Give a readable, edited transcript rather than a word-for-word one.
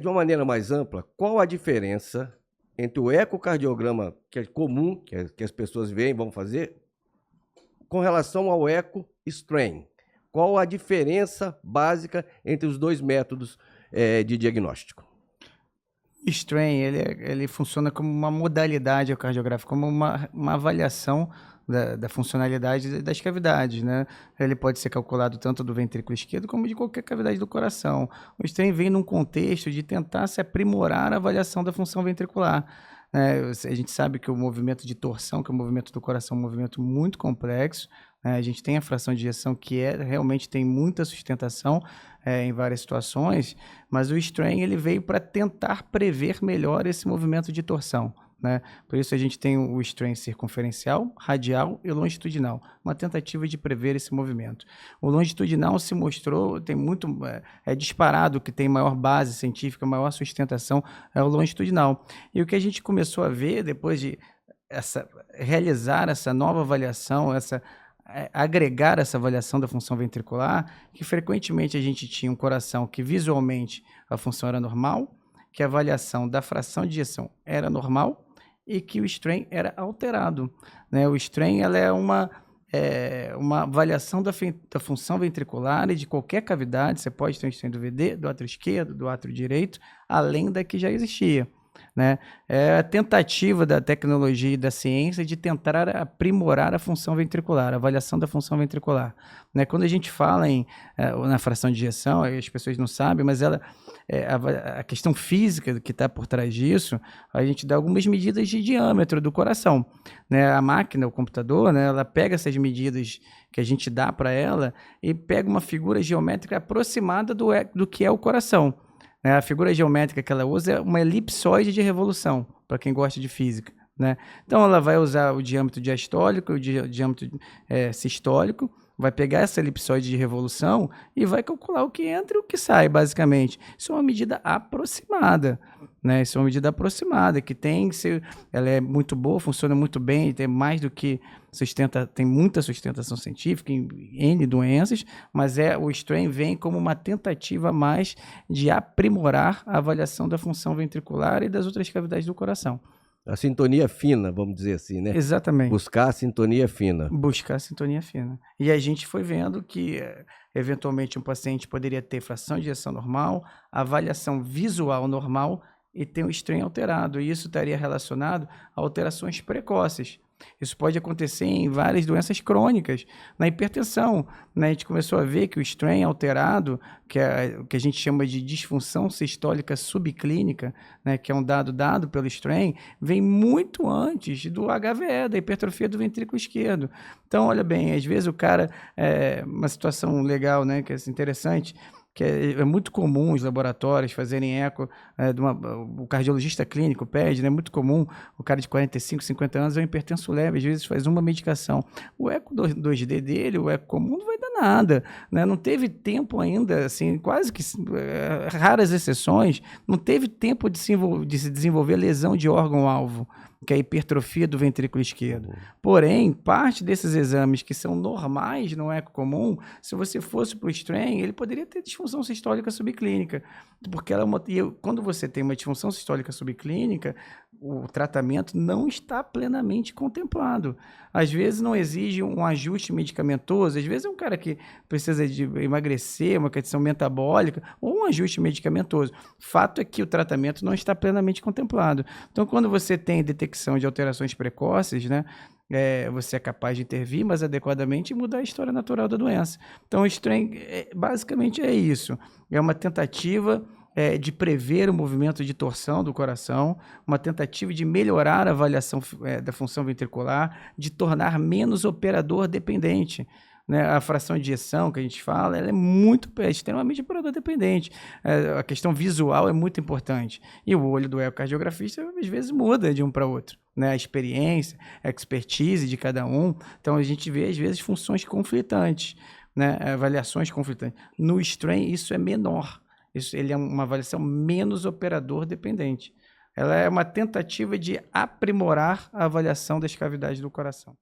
De uma maneira mais ampla, qual a diferença entre o ecocardiograma, que é comum, que as pessoas veem, vão fazer, com relação ao eco-strain? Qual a diferença básica entre os dois métodos de diagnóstico? Strain, ele funciona como uma modalidade ecocardiográfica, como uma avaliação da funcionalidade das cavidades, né? Ele pode ser calculado tanto do ventrículo esquerdo como de qualquer cavidade do coração. O Strain vem num contexto de tentar se aprimorar a avaliação da função ventricular. A gente sabe que o movimento de torção, que é o movimento do coração, é um movimento muito complexo, né? A gente tem a fração de ejeção que realmente tem muita sustentação em várias situações, mas o Strain ele veio para tentar prever melhor esse movimento de torção, né? Por isso a gente tem o Strain circunferencial, radial e longitudinal, uma tentativa de prever esse movimento. O longitudinal se mostrou, tem muito, disparado que tem maior base científica, maior sustentação, é o longitudinal. E o que a gente começou a ver depois de realizar essa nova avaliação, agregar essa avaliação da função ventricular, que frequentemente a gente tinha um coração que visualmente a função era normal, que a avaliação da fração de ejeção era normal e que o strain era alterado, né? O strain ela é uma avaliação da função ventricular e de qualquer cavidade. Você pode ter um strain do VD, do átrio esquerdo, do átrio direito, além da que já existia, né? É a tentativa da tecnologia e da ciência de tentar aprimorar a função ventricular, a avaliação da função ventricular, né? Quando a gente fala na fração de ejeção, as pessoas não sabem, mas a questão física que está por trás disso, a gente dá algumas medidas de diâmetro do coração, né? A máquina, o computador, né, ela pega essas medidas que a gente dá para ela e pega uma figura geométrica aproximada do que é o coração. A figura geométrica que ela usa é uma elipsoide de revolução, para quem gosta de física, né? Então, ela vai usar o diâmetro diastólico e o diâmetro sistólico, vai pegar essa elipsoide de revolução e vai calcular o que entra e o que sai, basicamente. Isso é uma medida aproximada, né? Isso é uma medida aproximada, que ela é muito boa, funciona muito bem, tem mais do que tem muita sustentação científica em N doenças, mas o strain vem como uma tentativa mais de aprimorar a avaliação da função ventricular e das outras cavidades do coração. A sintonia fina, vamos dizer assim, né? Exatamente. Buscar a sintonia fina. Buscar a sintonia fina. E a gente foi vendo que, eventualmente, um paciente poderia ter fração de ejeção normal, avaliação visual normal e ter um strain alterado. E isso estaria relacionado a alterações precoces. Isso pode acontecer em várias doenças crônicas. Na hipertensão, né, a gente começou a ver que o strain alterado, que a gente chama de disfunção sistólica subclínica, né, que é um dado pelo strain, vem muito antes do HVE, da hipertrofia do ventrículo esquerdo. Então, olha bem, às vezes o cara, uma situação legal, né, que é interessante, que é muito comum os laboratórios fazerem eco, o cardiologista clínico pede, né? É muito comum o cara de 45, 50 anos é um hipertenso leve, às vezes faz uma medicação. O eco 2D dele, o eco comum, não vai dar nada, né? Não teve tempo ainda, assim, quase que raras exceções, não teve tempo de se desenvolver lesão de órgão-alvo, que é a hipertrofia do ventrículo esquerdo. Porém, parte desses exames que são normais no eco comum, se você fosse para o strain, ele poderia ter disfunção sistólica subclínica, porque quando você tem uma disfunção sistólica subclínica, o tratamento não está plenamente contemplado. Às vezes não exige um ajuste medicamentoso, às vezes é um cara que precisa de emagrecer, uma questão metabólica, ou um ajuste medicamentoso. Fato é que o tratamento não está plenamente contemplado. Então, quando você tem detecção de alterações precoces, né, você é capaz de intervir mais adequadamente e mudar a história natural da doença. Então, o strain basicamente é isso. É uma tentativa de prever o movimento de torção do coração, uma tentativa de melhorar a avaliação da função ventricular, de tornar menos operador dependente, né? A fração de ejeção que a gente fala, ela é extremamente operador dependente. A questão visual é muito importante. E o olho do ecocardiografista, às vezes, muda de um para outro, né? A experiência, a expertise de cada um. Então, a gente vê, às vezes, funções conflitantes, né? Avaliações conflitantes. No strain, isso é menor. Ele é uma avaliação menos operador dependente. Ela é uma tentativa de aprimorar a avaliação das cavidades do coração.